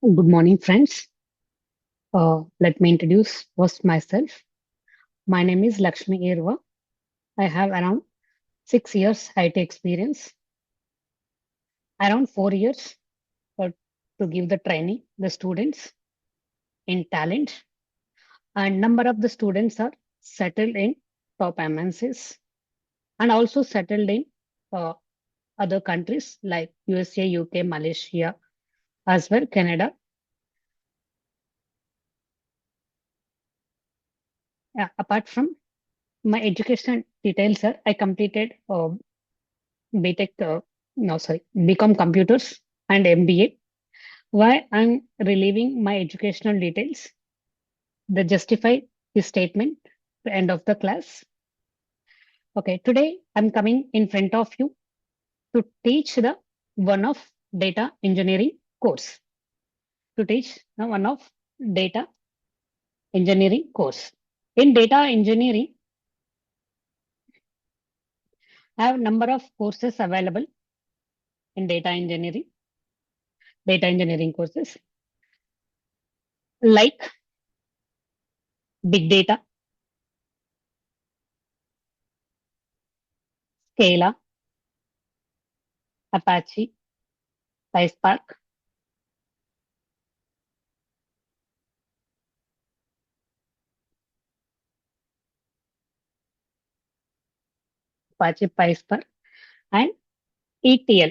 Good morning, friends. Let me introduce first myself. My name is Lakshmi Irva. I have around 6 years IT experience, around 4 years uh, to give the training the students in talent, and number of the students are settled in top MNCs and also settled in uh, other countries like USA, UK, Malaysia, as well Canada. Apart from my education details, sir, I completed BTech, no, sorry, BCom Computers and MBA. Why I'm relieving my educational details? The justify this statement, the end of the class. Okay, today I'm coming in front of you to teach the one of data engineering course. To teach the one of data engineering course. In data engineering, I have number of courses available in data engineering courses like big data, Scala, Apache, PySpark, Apache PySpark, and ETL.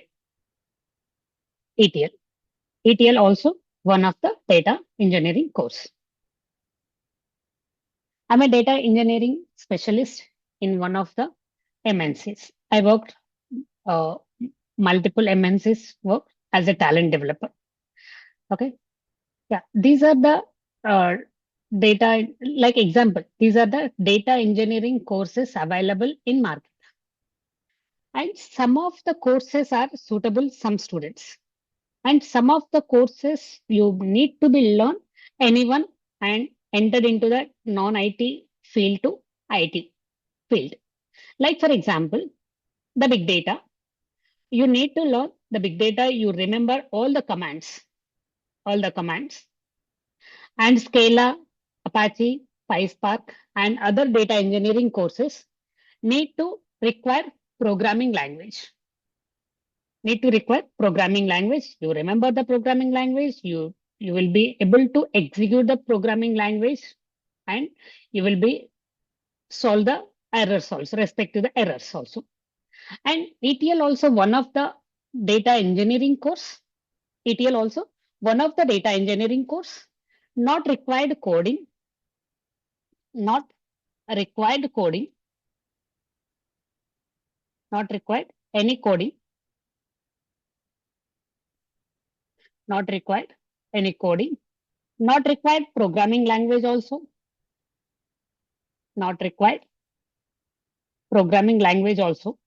ETL. ETL also one of the data engineering course. I'm a data engineering specialist in one of the MNCs. I worked uh, multiple MNCs work as a talent developer. Okay. Yeah. These are the uh, data, like example, these are the data engineering courses available in market. And some of the courses are suitable some students. And some of the courses you need to be learned anyone and entered into the non-IT field to IT field. Like for example, the big data. You need to learn the big data. You remember all the commands, and Scala, Apache, PySpark, and other data engineering courses need to require programming language. Need to require programming language. You remember the programming language. You will be able to execute the programming language, and you will be solve the errors also, respect to the errors also. And ETL also one of the data engineering course. ETL also one of the data engineering course. Not required coding, not required coding, not required any coding, not required any coding, not required programming language also, not required programming language also,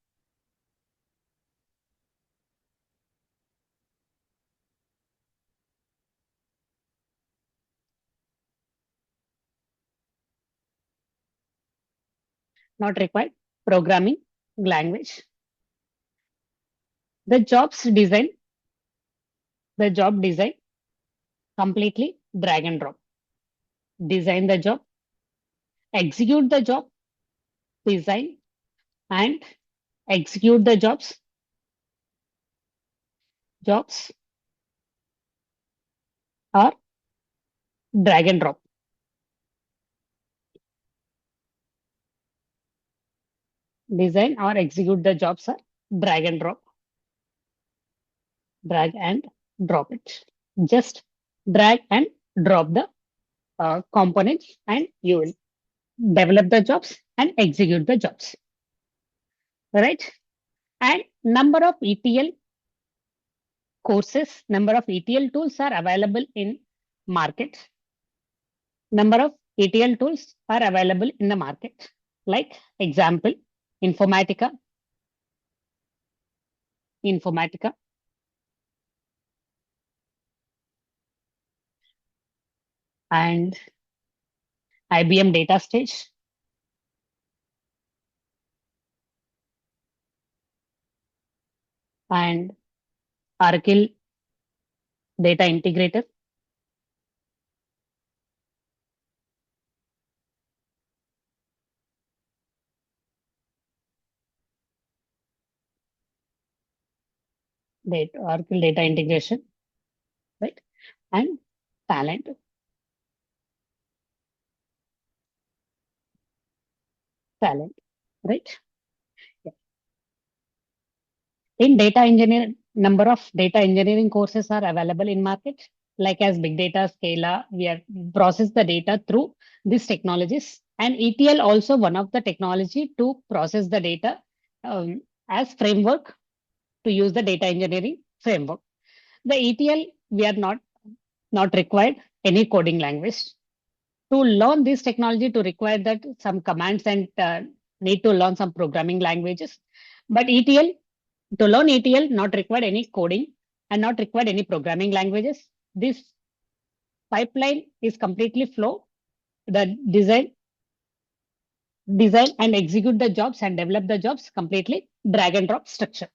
not required programming language. The jobs design, the job design completely drag and drop. Design the job, execute the job, design and execute the jobs are drag and drop. Design or execute the jobs are drag and drop. Drag and drop it. Just drag and drop the components and you will develop the jobs and execute the jobs. Right? And number of ETL courses, number of ETL tools are available in market. Number of ETL tools are available in the market. Like example, Informatica, Informatica, and IBM Data Stage, and Oracle Data Integrator, Oracle data integration, right? And talent, talent, right? Yeah. In data engineering, number of data engineering courses are available in market, like as big data, Scala. We are process the data through these technologies, and ETL also one of the technology to process the data as framework to use the data engineering framework. The ETL we are not required any coding language to learn this technology to require that some commands and need to learn some programming languages. But ETL to learn ETL not required any coding and not required any programming languages. This pipeline is completely flow. The design and execute the jobs and develop the jobs completely drag and drop structure.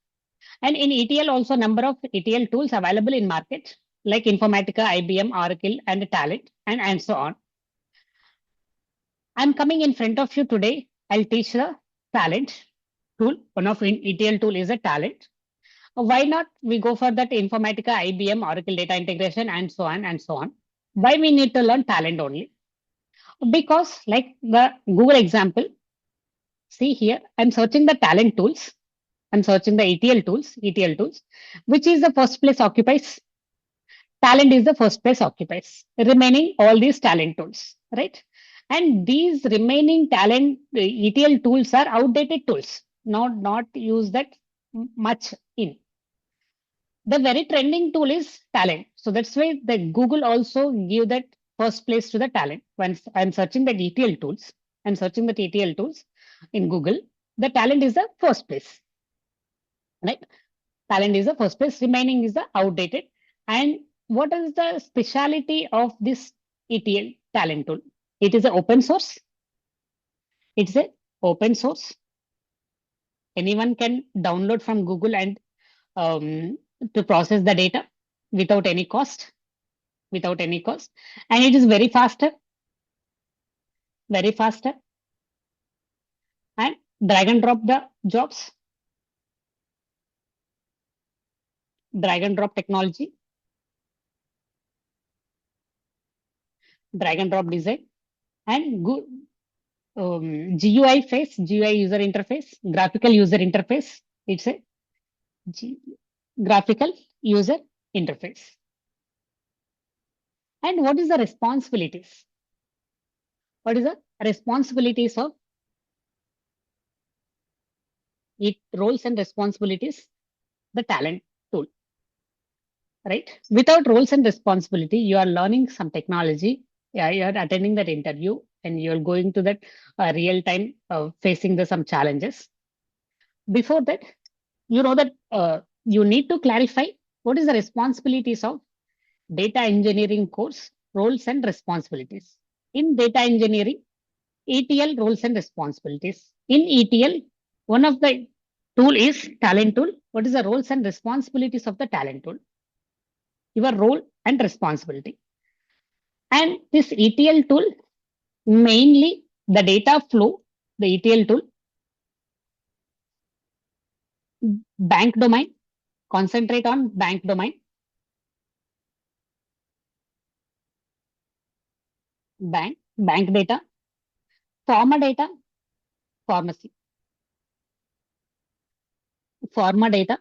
And in ETL also number of ETL tools available in market like Informatica, IBM, Oracle, and Talent, and so on. I'm coming in front of you today. I'll teach the talent tool. One of ETL tool is a talent. Why not we go for that Informatica, IBM, Oracle data integration, and so on and so on. Why we need to learn talent only? Because like the Google example, see here, I'm searching the talent tools. I'm searching the ETL tools, which is the first place occupies. Talent is the first place occupies. Remaining all these talent tools, right? And these remaining talent ETL tools are outdated tools, not used that much in. The very trending tool is talent. So that's why the Google also give that first place to the talent. When I'm searching the ETL tools, I'm searching the ETL tools in Google, the talent is the first place, right? Talent is the first place, remaining is the outdated. And what is the speciality of this ETL talent tool? It is an open source. It's a open source. Anyone can download from Google and to process the data without any cost, without any cost. And it is very faster, and drag and drop the jobs, drag and drop technology, drag and drop design, and good GUI face, GUI user interface, graphical user interface. It's a graphical user interface. And what is the responsibilities? What is the responsibilities of it? Roles and responsibilities, the talent tool, right? Without roles and responsibility, you are learning some technology. Yeah, you are attending that interview and you're going to that real time facing the some challenges. Before that, you know that you need to clarify what is the responsibilities of data engineering course, roles and responsibilities. In data engineering, ETL roles and responsibilities. In ETL, one of the tool is talent tool. What is the roles and responsibilities of the talent tool? Your role and responsibility. And this ETL tool, mainly the data flow, the ETL tool, bank domain, concentrate on bank domain, bank data, pharma data, pharmacy, pharma data,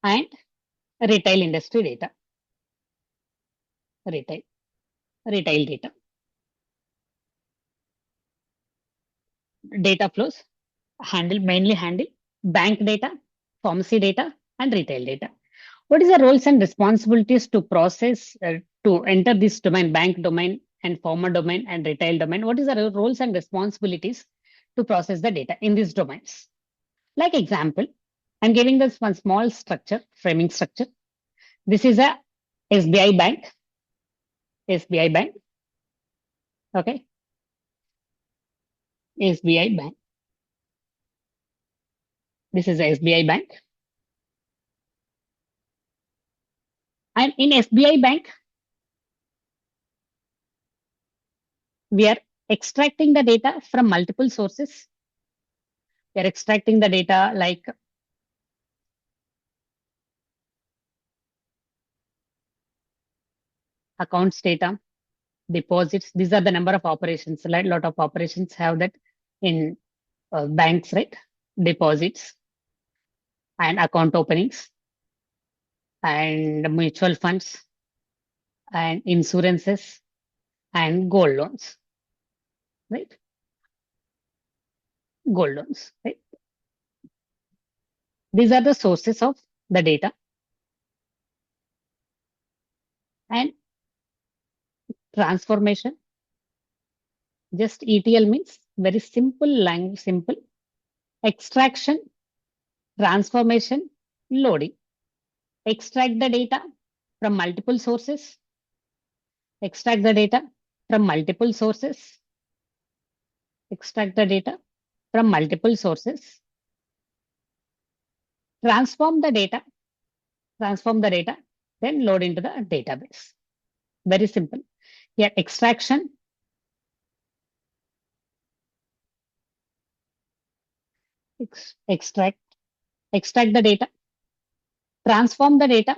and retail industry data, retail, retail data. Data flows mainly handle bank data, pharmacy data, and retail data. What is the roles and responsibilities to process to enter this domain, bank domain and pharma domain and retail domain? What is the roles and responsibilities to process the data in these domains? Like example, I'm giving this one small structure, framing structure. This is a SBI bank, SBI bank, okay, SBI bank. This is a SBI bank. And in SBI bank, we are extracting the data from multiple sources. We are extracting the data like accounts data, deposits. These are the number of operations. Like lot of operations have that in banks, right? Deposits and account openings and mutual funds and insurances and gold loans, right? Gold loans, right? These are the sources of the data. And transformation, just ETL means very simple language, simple extraction, transformation, loading. Extract the data from multiple sources, extract the data from multiple sources, extract the data from multiple sources, transform the data, then load into the database. Very simple. Here, extraction, extract, extract the data, transform the data,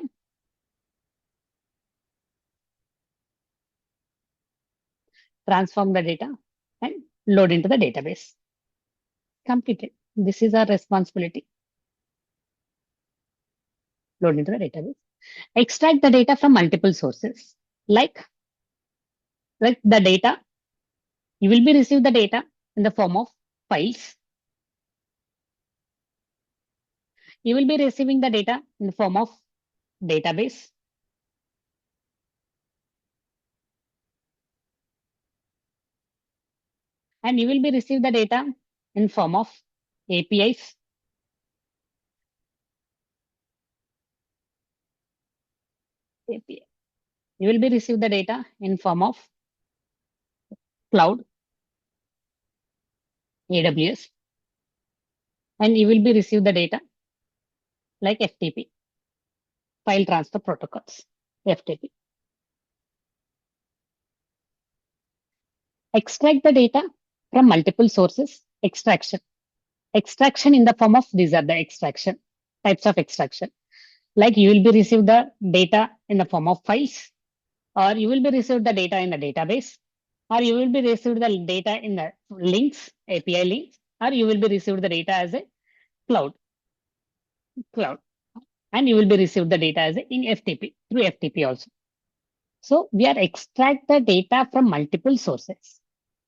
and load into the database. Completed. This is our responsibility. Load into the database. Extract the data from multiple sources. Like the data, you will be receive the data in the form of files. You will be receiving the data in the form of database. And you will be receive the data in form of APIs. API. You will be receive the data in form of cloud, AWS, and you will be receive the data like FTP, file transfer protocols, FTP. Extract the data from multiple sources, extraction. Extraction in the form of, these are the extraction, types of extraction. Like you will be receive the data in the form of files, or you will be receive the data in the database, or you will be receive the data in the links, API links, or you will be receive the data as a cloud, and you will be receive the data as a in FTP, through FTP also. So we are extract the data from multiple sources.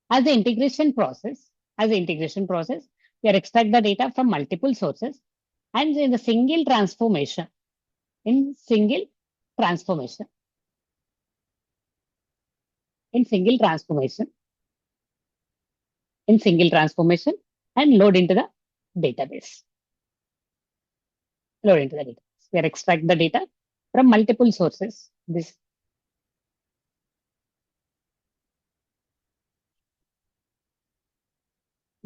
As the integration process, we are extract the data from multiple sources, and in the single transformation, in single transformation, and load into the database. We are extract the data from multiple sources. This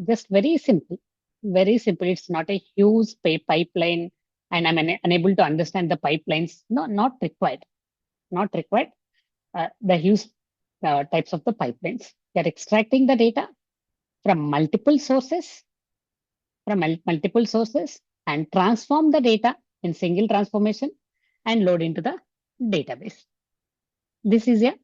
just very simple, very simple. It's not a huge pipeline, and I'm unable to understand the pipelines. No, not required. Not required. The huge types of the pipelines. They're extracting the data from multiple sources, and transform the data in single transformation and load into the database. This is a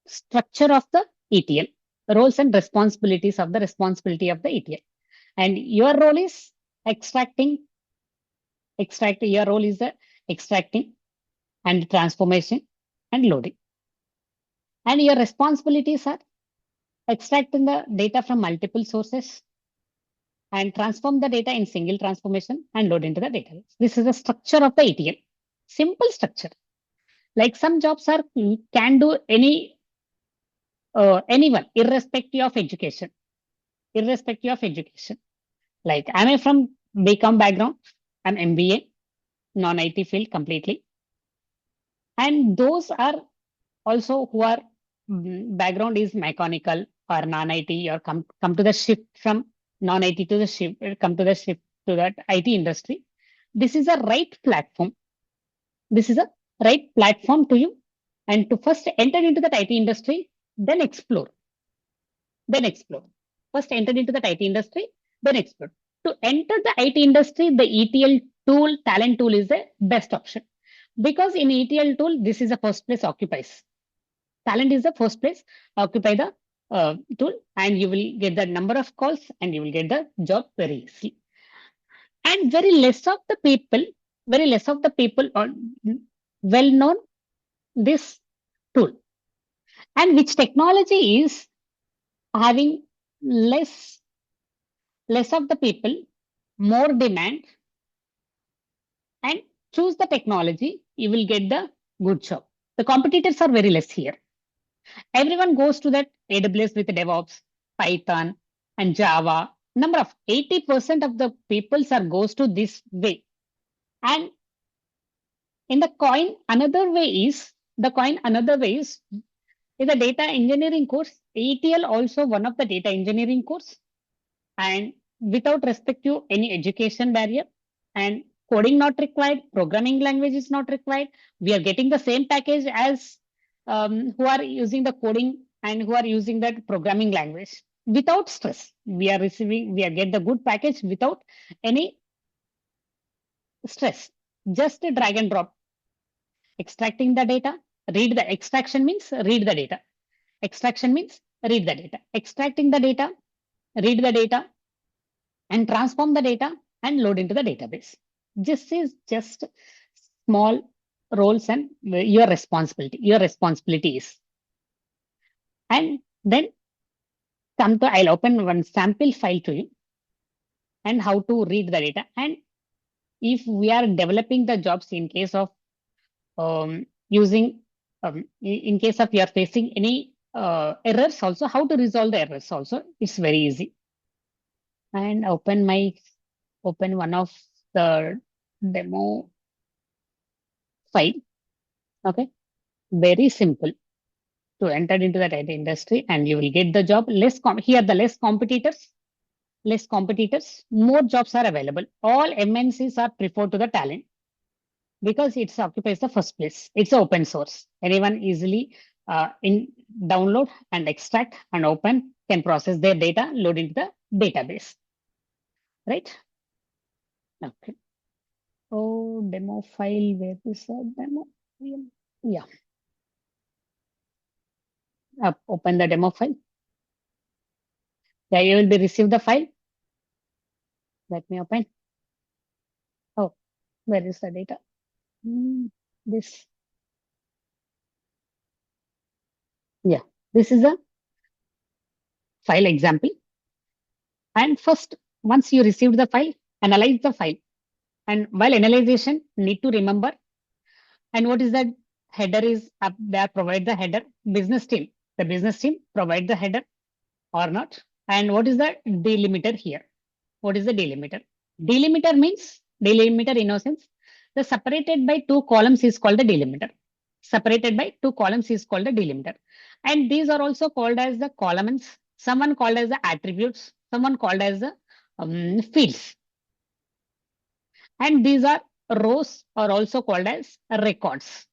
structure of the ETL, roles and responsibilities of the ETL. And your role is extracting. Your role is the extracting and transformation and loading. And your responsibilities are extracting the data from multiple sources and transform the data in single transformation and load into the database. This is the structure of the ETL. Simple structure. Like some jobs are can do anyone, irrespective of education. Like I'm from BCom background, I'm MBA, non-IT field completely. And those are also who are background is mechanical or non-IT, or come to the shift from non-IT to the shift, come to the shift to that IT industry. This is a right platform. To you, and to first enter into that IT industry, then explore. First enter into that IT industry, then explore. To enter the IT industry, the ETL tool, talent tool is the best option. Because in ETL tool, this is the first place occupies. Talent is the first place occupy the tool, and you will get the number of calls and you will get the job very easily. And very less of the people are well known this tool, and which technology is having less less of the people, more demand, and choose the technology, you will get the good job. The competitors are very less here. Everyone goes to that AWS with DevOps, Python, and Java. Number of 80% of the peoples are goes to this way. And in the coin another way is the data engineering course. ETL also one of the data engineering course, and without respect to any education barrier, and coding not required, programming language is not required. We are getting the same package as who are using the coding and who are using that programming language without stress. We are get the good package without any stress. Just a drag and drop, extracting the data, read the extraction means read the data. Extraction means read the data. Extracting the data, read the data, and transform the data and load into the database. This is just small roles and your responsibility. Your responsibility is. And then I'll open one sample file to you and how to read the data. And if we are developing the jobs in case of in case of you are facing any errors also, how to resolve the errors also, it's very easy. And open one of the demo file. Okay, very simple to enter into the data industry, and you will get the job. Here the less competitors, more jobs are available. All MNCs are preferred to the talent because it occupies the first place. It's open source. Anyone easily in download and extract and open can process their data, load into the database. Right? Okay. Oh, demo file. Where is the demo? Yeah. Open the demo file. Yeah, you will be receive the file. Let me open. Oh, where is the data? This. Yeah, this is a file example. And first, once you received the file, analyze the file. And while analyzation, need to remember. And what is that header is up there? Provide the header. Business team. The business team provide the header or not. And what is the delimiter here? What is the delimiter? Delimiter means delimiter in a sense. The separated by two columns is called the delimiter. Separated by two columns is called the delimiter. And these are also called as the columns. Someone called as the attributes. Someone called as the fields. And these are rows are also called as records.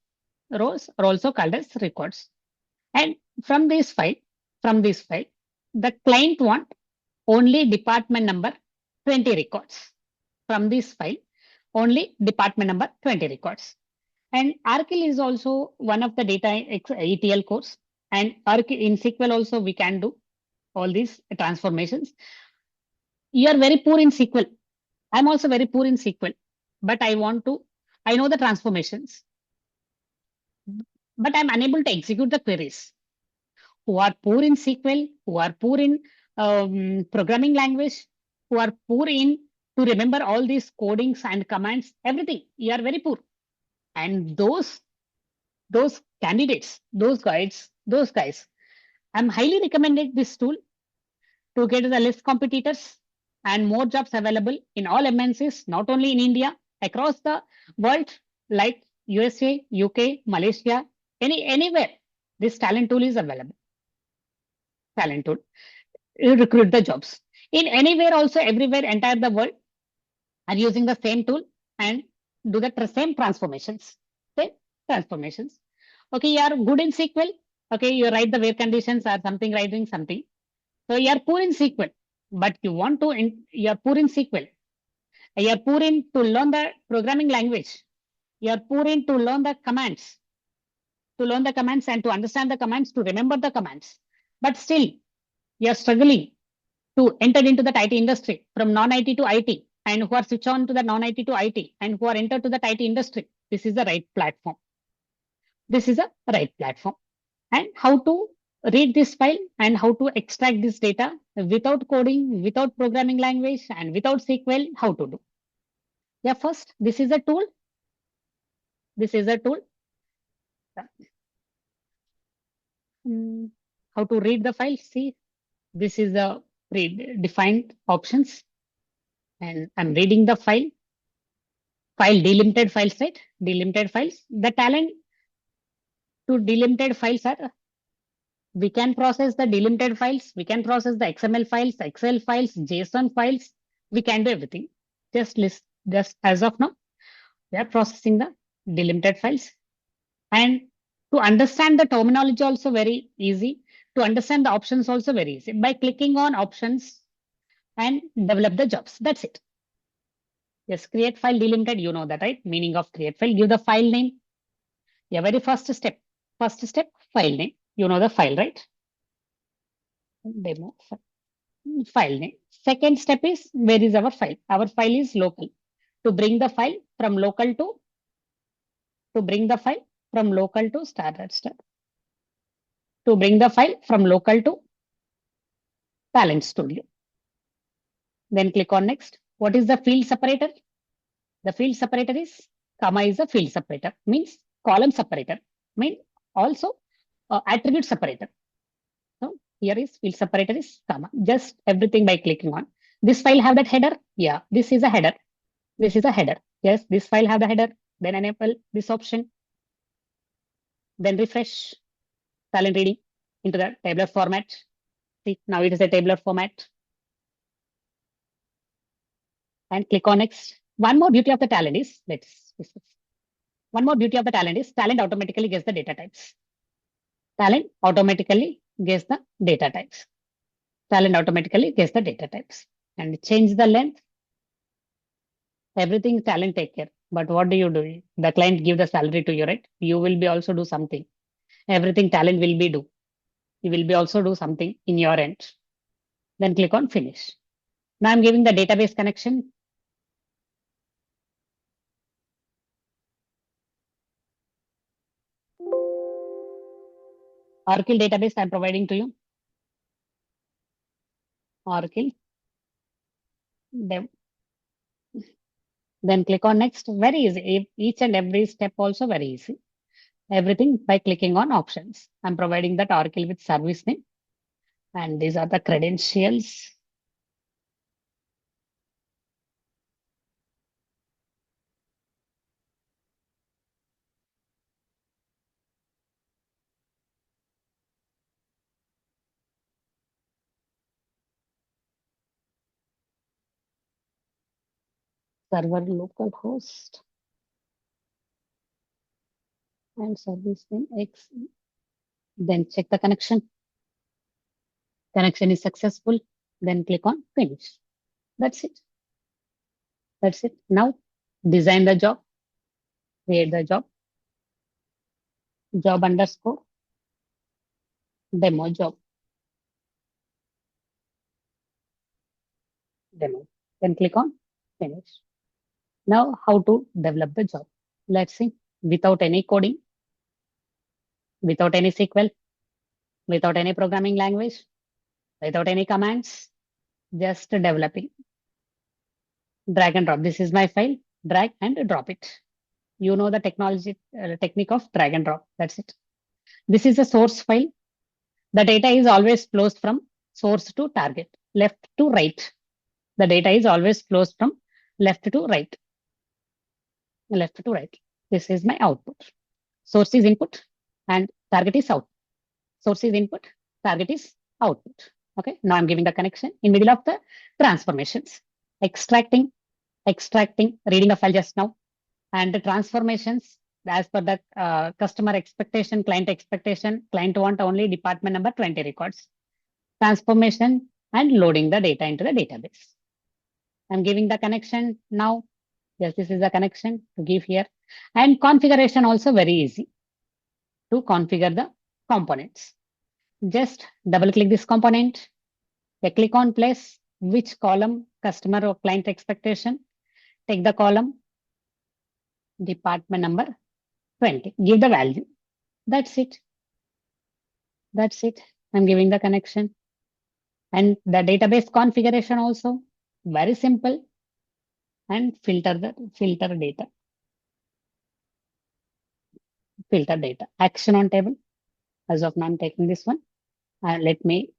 Rows are also called as records. And from this file, the client want only department number 20 records. From this file, only department number 20 records. And RKL is also one of the data ETL course. And in SQL also we can do all these transformations. You are very poor in SQL. I'm also very poor in SQL, but I know the transformations, but I'm unable to execute the queries. Who are poor in SQL, who are poor in programming language, who are poor in to remember all these codings and commands, everything. You are very poor. And those candidates, those guys, I'm highly recommended this tool to get the less competitors and more jobs available in all MNCs, not only in India, across the world, like USA, UK, Malaysia, anywhere. This talent tool is available. Talent tool. You recruit the jobs. In anywhere also, everywhere, entire the world are using the same tool and do the same transformations. Okay, transformations. Okay, you are good in SQL. Okay, you write the where conditions or something, writing something. So you are poor in SQL, but you are poor in SQL. You are poor in to learn the programming language. You're pouring to learn the commands, and to understand the commands, to remember the commands. But still, you're struggling to enter into that IT industry from non-IT to IT, and who are switch on to the non-IT to IT, and who are enter to that IT industry. This is the right platform. This is a right platform. And how to read this file and how to extract this data without coding, without programming language, and without SQL, how to do. Yeah, first, this is a tool. This is a tool. How to read the file. See, this is the predefined options. And I'm reading the file. File delimited files, right? Delimited files. The talent to delimited files are, we can process the delimited files, we can process the XML files, Excel files, JSON files, we can do everything. Just as of now, we are processing the delimited files. And to understand the terminology also very easy, to understand the options also very easy. By clicking on options and develop the jobs, that's it. Yes, create file delimited, you know that, right? Meaning of create file, give the file name. Yeah, very first step, file name. You know the file, right? Demo file name. Second step is, where is our file? Our file is local. To bring the file from local to bring the file from local to standard step. To bring the file from local to Talent Studio. Then click on next. What is the field separator? The field separator is, comma is a field separator, means column separator, mean also attribute separator. So here is field separator is comma. Just everything by clicking on. This file have that header? Yeah, this is a header. This is a header. Yes, this file have the header. Then enable this option. Then refresh Talent reading into the tabular format. See, now it is a tabular format. And click on next. One more beauty of the Talent is, one more beauty of the Talent is, Talent automatically gets the data types. Talent automatically gets the data types. Talent automatically gets the data types. And change the length. Everything Talent take care. But what do? The client give the salary to you, right? You will be also do something. Everything Talent will be do. You will be also do something in your end. Then click on finish. Now I'm giving the database connection. Oracle database I'm providing to you. Oracle. Then click on next. Very easy. Each and every step also very easy. Everything by clicking on options. I'm providing that Oracle with service name. And these are the credentials. Server local host. And service name X. Then check the connection. Connection is successful. Then click on finish. That's it. That's it. Now design the job. Create the job. Job underscore demo job. Demo. Then click on finish. Now how to develop the job. Let's see. Without any coding, without any SQL, without any programming language, without any commands, just developing. Drag and drop. This is my file. Drag and drop it. You know the technique of drag and drop. That's it. This is a source file. The data is always flows from source to target, left to right. The data is always flows from left to right. Left to right. This is my output. Source is input and target is out. Source is input, target is output. Okay, now I'm giving the connection in middle of the transformations. Extracting, reading a file just now. And the transformations as per the customer expectation, client expectation, client want only department number 20 records. Transformation and loading the data into the database. I'm giving the connection now. Yes, this is the connection to give here. And configuration also very easy to configure the components. Just double click this component, a click on place, which column customer or client expectation, take the column department number 20, give the value. That's it. That's it. I'm giving the connection. And the database configuration also very simple, and filter data. Filter data. Action on table. As of now, I'm taking this one. Let me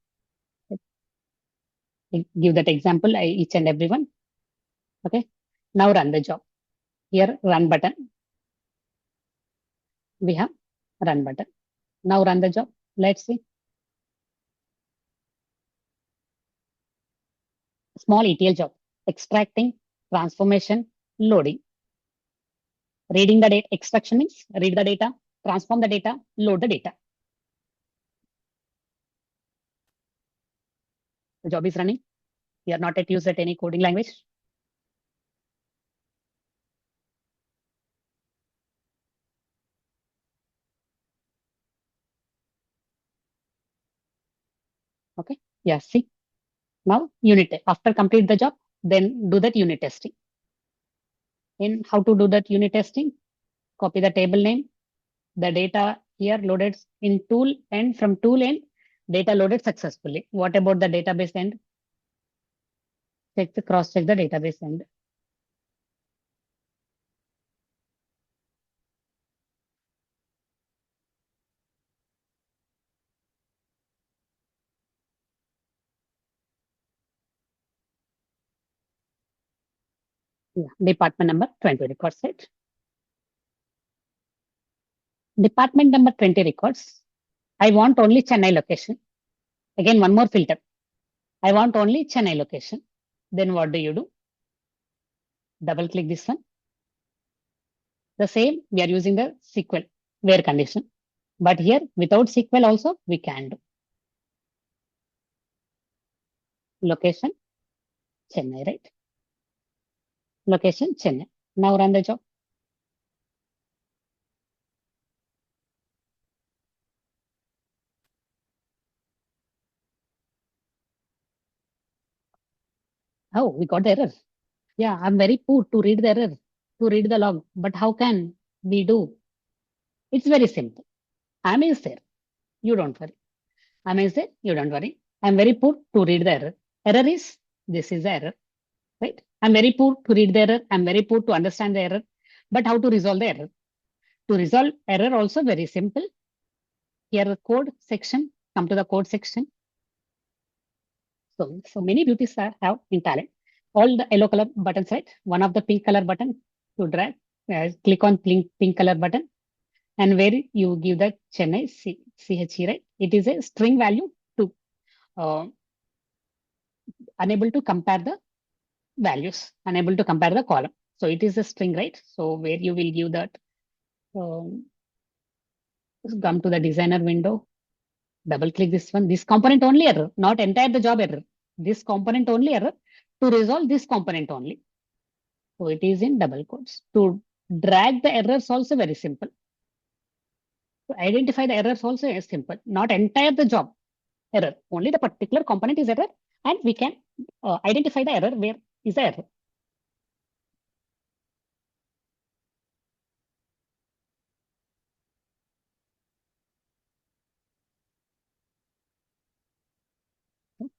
give that example, each and every one. Okay. Now run the job. Here, run button. We have run button. Now run the job. Let's see. Small ETL job. Extracting, transformation, loading. Reading the data. Extraction means read the data, transform the data, load the data. The job is running. We are not yet used at any coding language. Okay. Yeah. See. Now unit. After complete the job, then do that unit testing. In how to do that unit testing? Copy the table name. The data here loaded in tool end, from tool end, data loaded successfully. What about the database end? Cross check the database end. Yeah. Department number 20 record set. Department number 20 records. I want only Chennai location. Again, one more filter. I want only Chennai location. Then what do you do? Double click this one. The same, we are using the SQL where condition. But here, without SQL also, we can do. Location, Chennai, right? Location, Chennai. Now run the job. Oh, we got the error. Yeah, I'm very poor to read the error, to read the log. But how can we do? It's very simple. I'm is there. You don't worry. I'm is there. You don't worry. I'm very poor to read the error. Error is, this is the error, right? I'm very poor to read the error. I'm very poor to understand the error. But how to resolve the error? To resolve error also very simple. Here the code section, come to the code section. So many beauties are have in Talend. All the yellow color buttons, right? One of the pink color button to drag, click on pink color button, and where you give the Chennai CHE, right? It is a string value to uh, unable to compare the values, unable to compare the column. So it is a string, right? So where you will give that, um, come to the designer window, double click this one. This component only error, not entire the job error. This component only error, to resolve this component only. So it is in double quotes. To drag the errors also very simple. To identify the errors also is simple. Not entire the job error. Only the particular component is error, and we can identify the error where is the error.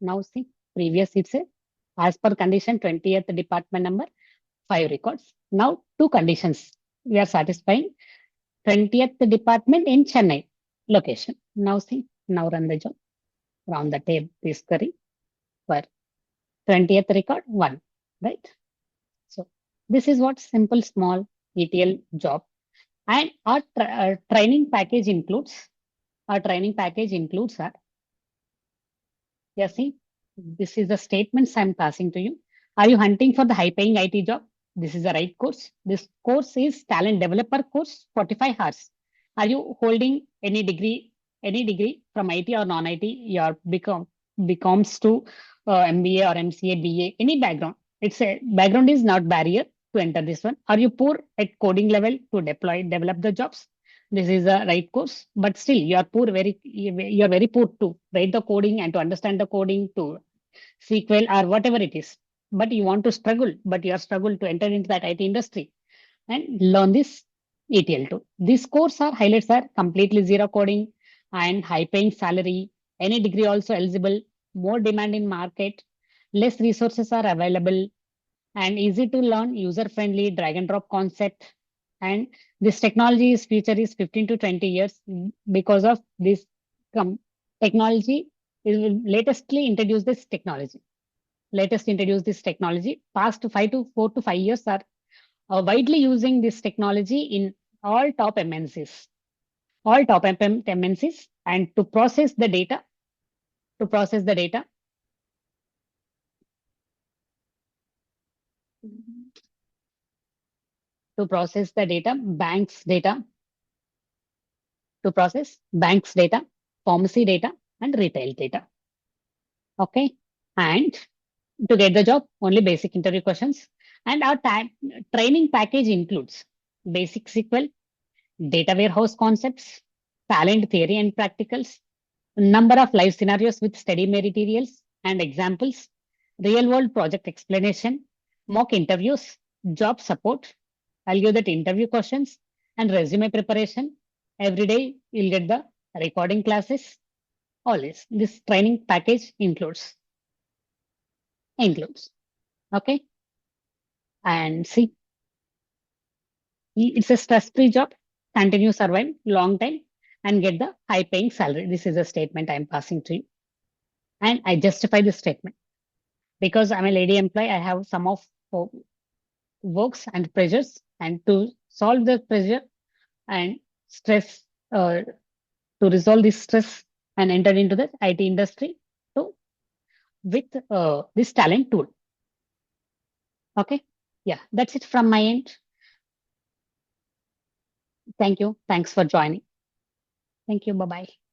Now see, previous it's a, as per condition 20th department number, 5 records. Now two conditions. We are satisfying 20th department in Chennai location. Now see, now run the job. Round the table, this query for 20th record 1, right? So this is what simple small ETL job. And our training package includes, our. Yeah, see, this is the statements I'm passing to you. Are you hunting for the high paying IT job? This is the right course. This course is talent developer course, 45 hours. Are you holding any degree from IT or non-IT? Your becomes to MBA or MCA, BA, any background. It's a background is not barrier. to enter this one. Are you poor at coding level to develop the jobs? This is a right course, but still you are poor, you are very poor to write the coding and to understand the coding to SQL or whatever it is. But you want to struggle, but you are struggle to enter into that IT industry and learn this ETL tool. This course are highlights are completely zero coding and high paying salary, any degree also eligible, more demand in market, less resources are available, and easy to learn, user friendly, drag and drop concept. And this technology is future is 15 to 20 years because of this com- technology is latestly introduced this technology. Latest introduced this technology. Past 4 to 5 years are widely using this technology in all top MNCs, all top MNCs, and to process the data, to process the data, banks data, pharmacy data, and retail data. Okay. And to get the job, only basic interview questions. And our training package includes basic SQL, data warehouse concepts, talent theory and practicals, number of live scenarios with study materials and examples, real world project explanation, mock interviews, job support. I'll give that interview questions and resume preparation. Every day you'll get the recording classes. All this training package includes. Okay. And see, it's a stress-free job, continue survive long time and get the high paying salary. This is a statement I'm passing to you. And I justify this statement because I'm a lady employee. I have some of works and pressures, and to solve the pressure and stress, to resolve this stress and enter into the IT industry so with this talent tool. Okay. Yeah, that's it from my end. Thank you. Thanks for joining. Thank you. Bye bye.